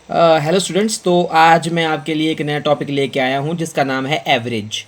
Hello students. तो आज मैं आपके लिए एक नया टॉपिक लेके आया हूँ जिसका नाम है एवरेज।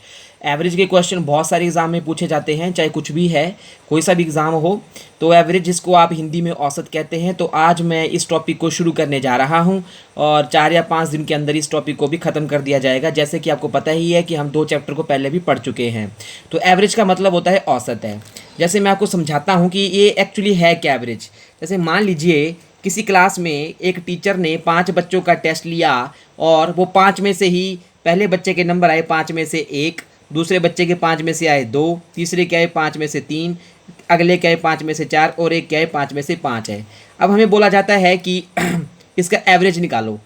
एवरेज के क्वेश्चन बहुत सारे एग्ज़ाम में पूछे जाते हैं, चाहे कुछ भी है, कोई सा भी एग्ज़ाम हो। तो एवरेज जिसको आप हिंदी में औसत कहते हैं। तो आज मैं इस टॉपिक को शुरू करने जा रहा हूँ और 4 या 5 दिन के अंदर इस टॉपिक को भी ख़त्म कर दिया जाएगा। जैसे कि आपको पता ही है कि हम 2 चैप्टर को पहले भी पढ़ चुके हैं। तो एवरेज का मतलब होता है औसत है। जैसे मैं आपको समझाता हूँ कि ये एक्चुअली है क्या एवरेज। जैसे मान लीजिए किसी क्लास में एक टीचर ने 5 बच्चों का टेस्ट लिया और वो 5 में से ही पहले बच्चे के नंबर आए 5 में से 1, दूसरे बच्चे के 5 में से आए 2, तीसरे के आए 5 में से 3, अगले के आए 5 में से 4 और एक के आए 5 में से 5 है। अब हमें बोला जाता है कि इसका एवरेज निकालो।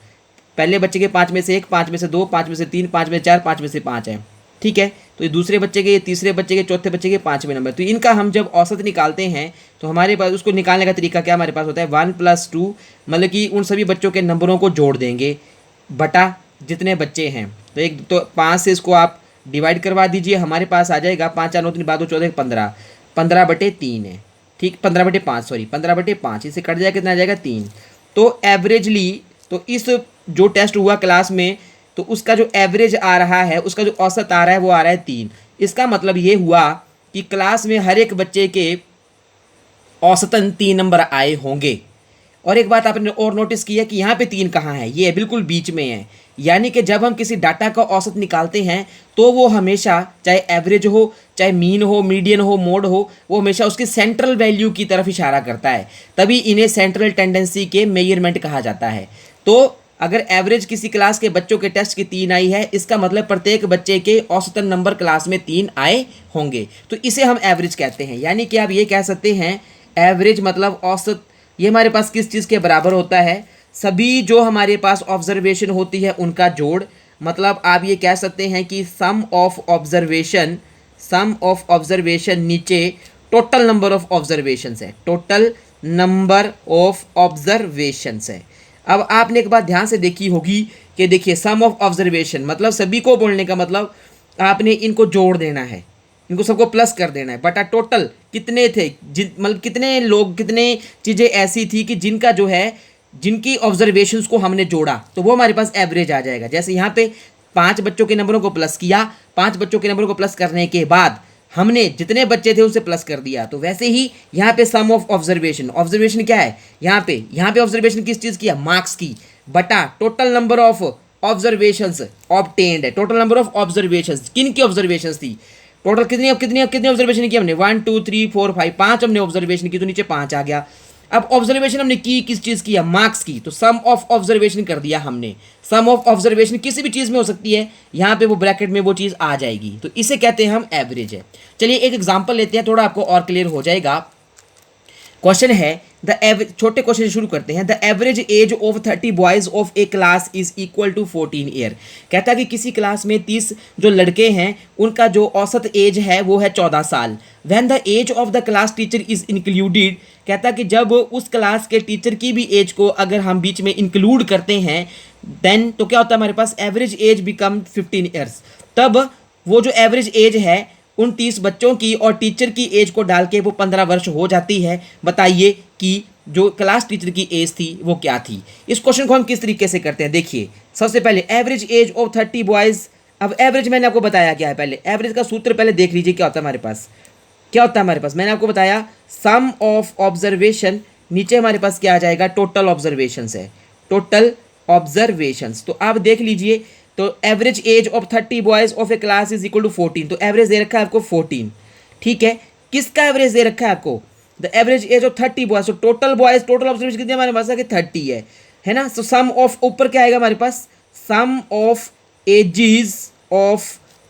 पहले बच्चे के 5 में से 1, 5 में से 2, 5 में से 3, 5 में से 4, 5 में से 5 है। ठीक है। तो ये दूसरे बच्चे के, ये तीसरे बच्चे के, चौथे बच्चे के 5वें नंबर। तो इनका हम जब औसत निकालते हैं तो हमारे पास उसको निकालने का तरीका क्या हमारे पास होता है, 1+2, मतलब कि उन सभी बच्चों के नंबरों को जोड़ देंगे बटा जितने बच्चे हैं। तो 5 से इसको आप डिवाइड करवा दीजिए, हमारे पास आ जाएगा 5, 4, 9, 3, 12, 14, 15, 15/3 है। ठीक, 15/5, सॉरी 15/5, इससे कट जाएगा, कितना आ जाएगा 3। तो एवरेजली, तो इस जो टेस्ट हुआ क्लास में, तो उसका जो एवरेज आ रहा है, उसका जो औसत आ रहा है वो आ रहा है 3। इसका मतलब ये हुआ कि क्लास में हर एक बच्चे के औसतन 3 नंबर आए होंगे। और एक बात आपने और नोटिस की है कि यहाँ पे 3 कहाँ है, ये बिल्कुल बीच में है। यानी कि जब हम किसी डाटा का औसत निकालते हैं तो वो हमेशा, चाहे एवरेज हो, चाहे मीन हो, मीडियन हो, मोड हो, वो हमेशा उसकी सेंट्रल वैल्यू की तरफ इशारा करता है। तभी इन्हें सेंट्रल टेंडेंसी के मेजरमेंट कहा जाता है। तो अगर एवरेज किसी क्लास के बच्चों के टेस्ट की 3 आई है, इसका मतलब प्रत्येक बच्चे के औसतन नंबर क्लास में 3 आए होंगे। तो इसे हम एवरेज कहते हैं। यानी कि आप ये कह सकते हैं एवरेज मतलब औसत। ये हमारे पास किस चीज़ के बराबर होता है, सभी जो हमारे पास ऑब्जर्वेशन होती है उनका जोड़। मतलब आप ये कह सकते हैं कि सम ऑफ ऑब्जर्वेशन नीचे टोटल नंबर ऑफ ऑब्जर्वेशंस है, टोटल नंबर ऑफ ऑब्जर्वेशंस है। अब आपने एक बात ध्यान से देखी होगी कि देखिए, सम ऑफ ऑब्जर्वेशन मतलब सभी को बोलने का मतलब आपने इनको जोड़ देना है, इनको सबको प्लस कर देना है, बटा टोटल कितने थे, जिन मतलब कितने लोग, कितने चीज़ें ऐसी थी कि जिनका जो है, जिनकी ऑब्जर्वेशंस को हमने जोड़ा, तो वो हमारे पास एवरेज आ जाएगा। जैसे यहाँ पे 5 बच्चों के नंबरों को प्लस किया, 5 बच्चों के नंबरों को प्लस करने के बाद हमने जितने बच्चे थे उसे प्लस कर दिया। तो वैसे ही यहाँ पे सम ऑफ ऑब्जर्वेशन, ऑब्जर्वेशन क्या है, यहाँ पे ऑब्जर्वेशन किस चीज़ की है, मार्क्स की, बटा total number of observations obtained है। टोटल नंबर ऑफ ऑब्जर्वेशंस, किन की ऑब्जर्वेशंस थी, टोटल कितनी कितनी कितनी ऑब्जर्वेशन की हमने, 1 2 3 4 5, 5 हमने ऑब्जर्वेशन की, तो नीचे 5 आ गया। अब ऑब्जर्वेशन हमने की किस चीज़ की है, मार्क्स की, तो सम ऑफ ऑब्जर्वेशन कर दिया हमने। सम ऑफ ऑब्जर्वेशन किसी भी चीज़ में हो सकती है, यहाँ पे वो ब्रैकेट में वो चीज़ आ जाएगी, तो इसे कहते हैं हम एवरेज है। चलिए एक एग्जांपल लेते हैं, थोड़ा आपको और क्लियर हो जाएगा। क्वेश्चन है द एवरेज, छोटे क्वेश्चन से शुरू करते हैं। The average age of 30 boys of a class is equal to 14 year. कहता है कि किसी क्लास में 30 जो लड़के हैं उनका जो औसत एज है वो है 14 साल। When the age of the class teacher is included, कहता है कि जब उस क्लास के टीचर की भी एज को अगर हम बीच में इंक्लूड करते हैं, देन तो क्या होता है हमारे पास, एवरेज एज बिकम 15 ईयर्स। तब वो जो एवरेज एज है उन 30 बच्चों की और टीचर की एज को डाल के वो 15 वर्ष हो जाती है। बताइए कि जो क्लास टीचर की एज थी वो क्या थी। इस क्वेश्चन को हम किस तरीके से करते हैं, देखिए सबसे पहले एवरेज एज ऑफ 30 बॉयज। अब एवरेज मैंने आपको बताया क्या है, पहले एवरेज का सूत्र पहले देख लीजिए क्या होता है हमारे पास। क्या होता है हमारे पास, मैंने आपको बताया सम ऑफ ऑब्जर्वेशन, नीचे हमारे पास क्या आ जाएगा, टोटल ऑब्जर्वेशंस है, टोटल ऑब्जर्वेशंस। तो आप देख लीजिए, तो average age of 30 boys of a class is equal to 14। तो एवरेज दे रखा है आपको 14। ठीक है, किसका एवरेज दे रखा है आपको, the average age of 30 boys. तो टोटल बॉयज, टोटल ऑब्जर्वेशन कितने हमारे पास है, 30 है ना। तो सम ऑफ, ऊपर क्या आएगा हमारे पास, सम ऑफ एजेस ऑफ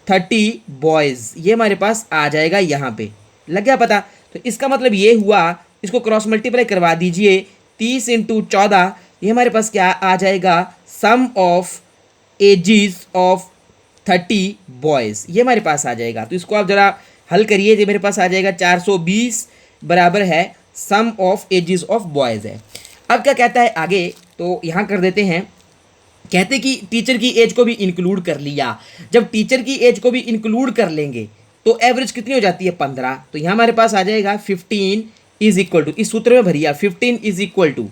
30 बॉयज, ये हमारे पास आ जाएगा, यहाँ पे लग गया पता। तो इसका मतलब ये हुआ, इसको क्रॉस मल्टीप्लाई करवा दीजिए, 30 × 14, ये हमारे पास क्या आ जाएगा, सम ऑफ एजेस ऑफ 30 बॉयज़, ये हमारे पास आ जाएगा। तो इसको आप ज़रा हल करिए, ये मेरे पास आ जाएगा 420 बराबर है सम ऑफ एजेस ऑफ बॉयज़ है। अब क्या कहता है आगे, तो यहाँ कर देते हैं, कहते कि टीचर की एज को भी इंक्लूड कर लिया। जब टीचर की एज को भी इंक्लूड कर लेंगे तो एवरेज कितनी हो जाती है, 15। तो यहाँ हमारे पास आ जाएगा 15 इज इक्वल टू, इस सूत्र में भरिया 15 इज इक्वल टू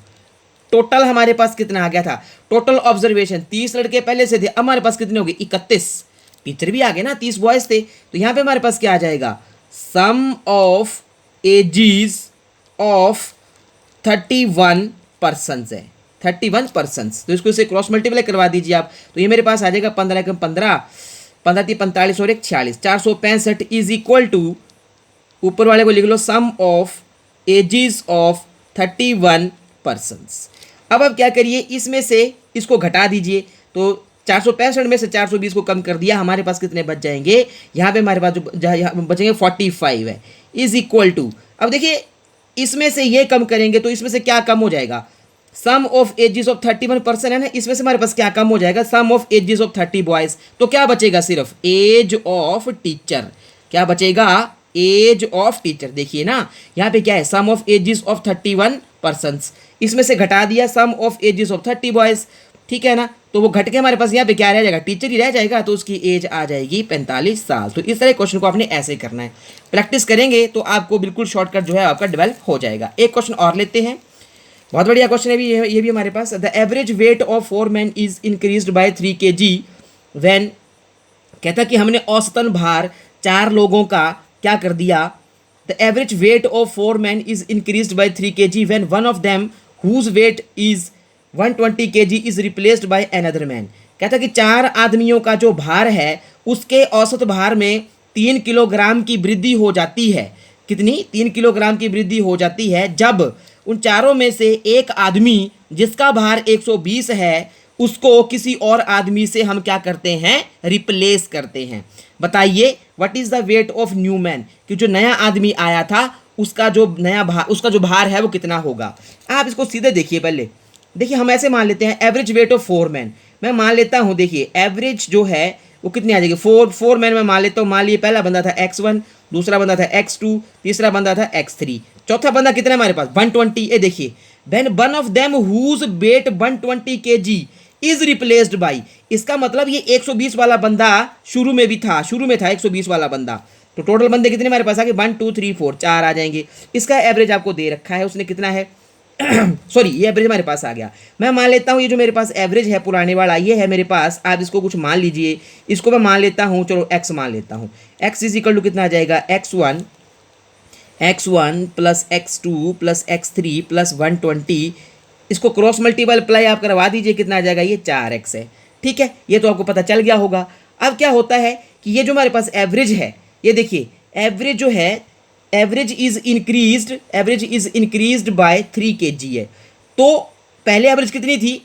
टोटल हमारे पास कितना आ गया था, टोटल ऑब्जर्वेशन 30 लड़के पहले से थे, अब हमारे पास कितने हो गए 31, टीचर भी आ गए ना, 30 बॉयज थे, तो यहाँ पे हमारे पास क्या आ जाएगा, सम ऑफ एजीज ऑफ 31 पर्सन्स है, 31 पर्सन्स, तो इसको इसे क्रॉस मल्टीप्लाई करवा दीजिए आप, तो ये मेरे पास आ जाएगा 15 एकम 15, 15 × 45 और 1 46, 465 इज इक्वल टू, ऊपर वाले को लिख लो, सम ऑफ एजीज ऑफ 31 पर्सन्स। अब आप क्या करिए, इसमें से इसको घटा दीजिए, तो 465 में से 420 को कम कर दिया, हमारे पास कितने बच जाएंगे, यहाँ पे हमारे पास जो बचेंगे 45 है, इज इक्वल टू, अब देखिए इसमें से ये कम करेंगे तो इसमें से क्या कम हो जाएगा, सम ऑफ एजेस ऑफ 31 पर्सन है ना, इसमें से हमारे पास क्या कम हो जाएगा, सम ऑफ एजेस ऑफ 30 बॉयज, तो क्या बचेगा, सिर्फ एज ऑफ टीचर, क्या बचेगा, एज ऑफ टीचर। देखिए ना यहाँ पे क्या है, सम ऑफ एजेस ऑफ 31 पर्सन्स, इसमें से घटा दिया सम ऑफ एजेस ऑफ 30 बॉयज, ठीक है ना, तो वो घट के हमारे पास यहाँ पे क्या रह जाएगा, टीचर ही रह जाएगा, तो उसकी एज आ जाएगी 45 साल। तो इस तरह क्वेश्चन को आपने ऐसे करना है, प्रैक्टिस करेंगे तो आपको बिल्कुल शॉर्टकट जो है आपका डेवलप हो जाएगा। एक क्वेश्चन और लेते हैं, बहुत बढ़िया क्वेश्चन है भी, ये भी हमारे पास, the average weight of 4 men is increased by 3 kg when, कहता कि हमने औसतन भार 4 लोगों का क्या कर दिया, the average weight of 4 men is increased by 3 kg when one of them whose weight is 120 kg is replaced by another man. कहता कि 4 आदमियों का जो भार है उसके औसत भार में 3 किलोग्राम की वृद्धि हो जाती है, कितनी, 3 किलोग्राम की वृद्धि हो जाती है जब उन चारों में से एक आदमी जिसका भार 120 है उसको किसी और आदमी से हम क्या करते हैं, रिप्लेस करते हैं। बताइए what is the wait of new man, कि जो नया आदमी आया था उसका जो नया भार, उसका जो भार है वो कितना होगा। आप इसको सीधे देखिए, पहले देखिए हम ऐसे मान लेते हैं एवरेज वेट ऑफ 4 men, मैं मान लेता हूँ, देखिए एवरेज जो है वो कितनी आ जाएगी, 4 men मैं मान लेता हूँ, मान लिए पहला बंदा था x1, दूसरा बंदा था x2, तीसरा बंदा था x3, चौथा बंदा कितना है हमारे पास 120। ये देखिए when one of them whose weight 120 kg is replaced by, इसका मतलब ये 120 वाला बंदा शुरू में भी था, शुरू में था 120 वाला बंदा, तो टोटल बंदे कितने हमारे पास आ गए 1 2 3 4 4 आ जाएंगे। इसका एवरेज आपको दे रखा है, उसने कितना है सॉरी ये एवरेज हमारे पास आ गया। मैं मान लेता हूँ ये जो मेरे पास एवरेज है पुराने वाला ये है मेरे पास, आप इसको कुछ मान लीजिए, इसको मैं मान लेता हूँ, चलो x मान लेता हूँ, x इज इक्वल टू कितना आ जाएगा, x1 plus x2 plus x3 plus 120, इसको क्रॉस मल्टीप्लाई आप करवा दीजिए, कितना आ जाएगा, ये 4x है, ठीक है, ये तो आपको पता चल गया होगा। अब क्या होता है कि ये जो हमारे पास एवरेज है, ये देखिए एवरेज जो है, average is increased by 3 kg है, तो पहले एवरेज कितनी थी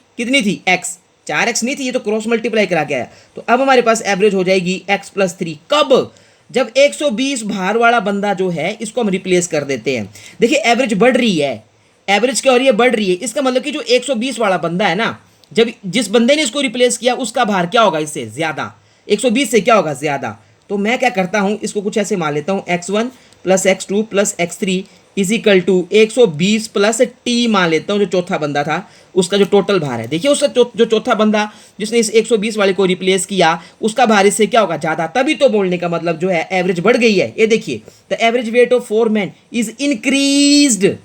x, 4x नहीं थी, ये तो क्रॉस मल्टीप्लाई करा के आया, तो अब हमारे पास एवरेज हो जाएगी x प्लस 3, कब, जब 120 भार वाला बंदा जो है इसको हम रिप्लेस कर देते हैं। देखिए एवरेज बढ़ रही है, एवरेज क्या हो रही है, बढ़ रही है, इसका मतलब कि जो 120 वाला बंदा है ना, जब जिस बंदे ने इसको रिप्लेस किया उसका भार क्या होगा, इससे ज़्यादा, 120 से क्या होगा, ज़्यादा। तो मैं क्या करता हूँ, इसको कुछ ऐसे मान लेता हूँ, x1 plus x2 plus x3 is equal to 120 plus t मान लेता हूँ, जो चौथा बंदा था उसका जो टोटल भार है। देखिए उसका जो चौथा बंदा जिसने इस 120 वाले को रिप्लेस किया उसका भार इससे क्या होगा, ज़्यादा, तभी तो बोलने का मतलब जो है एवरेज बढ़ गई है। ये देखिए the average weight of 4 men is increased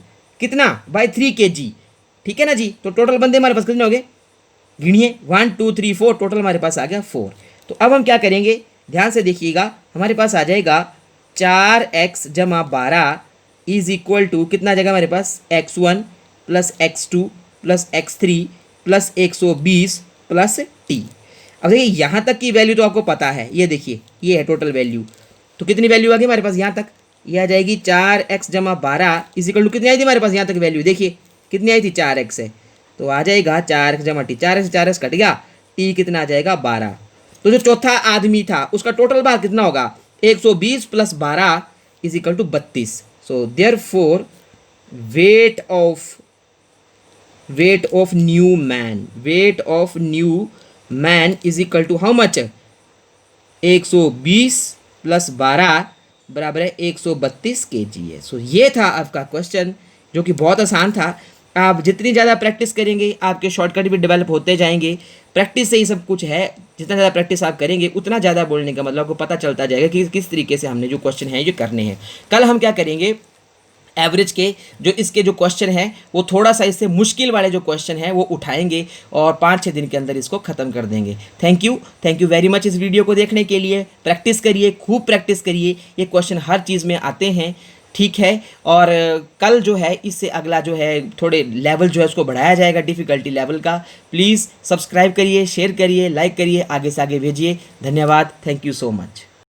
कितना, बाय 3 kg, ठीक है ना जी। तो टोटल बंदे हमारे पास कितने हो गए, गिनिए 1 2 3 4, टोटल हमारे पास आ गया 4। तो अब हम क्या करेंगे, ध्यान से देखिएगा, हमारे पास आ जाएगा 4x जमा 12 इज इक्वल टू कितना आ जाएगा हमारे पास, x1 plus x2 plus x3 plus 120 plus t। अब देखिए यहाँ तक की वैल्यू तो आपको पता है, ये देखिए ये है टोटल वैल्यू, तो कितनी वैल्यू आ गई हमारे पास यहाँ तक, ये आ जाएगी 4x जमा 12 इज इक्वल टू कितनी आई थी हमारे पास यहाँ तक वैल्यू, देखिए कितनी आई थी, 4x है, तो आ जाएगा 4x जमा टी, 4x से 4x कट गया, t कितना आ जाएगा 12। तो जो चौथा आदमी था उसका टोटल भार कितना होगा, 120 plus 12 is equal to 32। So therefore weight of new man is equal to how much, 120 plus 12 बराबर है 132 kg है। सो ये था आपका क्वेश्चन जो कि बहुत आसान था। आप जितनी ज़्यादा प्रैक्टिस करेंगे आपके शॉर्टकट भी डेवलप होते जाएंगे, प्रैक्टिस से ही सब कुछ है, जितना ज़्यादा प्रैक्टिस आप करेंगे उतना ज़्यादा बोलने का मतलब आपको पता चलता जाएगा कि किस तरीके से हमने जो क्वेश्चन है ये करने हैं। कल हम क्या करेंगे, एवरेज के जो इसके जो क्वेश्चन हैं वो थोड़ा सा इससे मुश्किल वाले जो क्वेश्चन हैं वो उठाएंगे और 5-6 दिन के अंदर इसको ख़त्म कर देंगे। थैंक यू वेरी मच इस वीडियो को देखने के लिए। प्रैक्टिस करिए, खूब प्रैक्टिस करिए, ये क्वेश्चन हर चीज़ में आते हैं, ठीक है। और कल जो है इससे अगला जो है थोड़े लेवल जो है उसको बढ़ाया जाएगा, डिफ़िकल्टी लेवल का। प्लीज़ सब्सक्राइब करिए, शेयर करिए, लाइक करिए, आगे से आगे भेजिए। धन्यवाद, थैंक यू सो मच।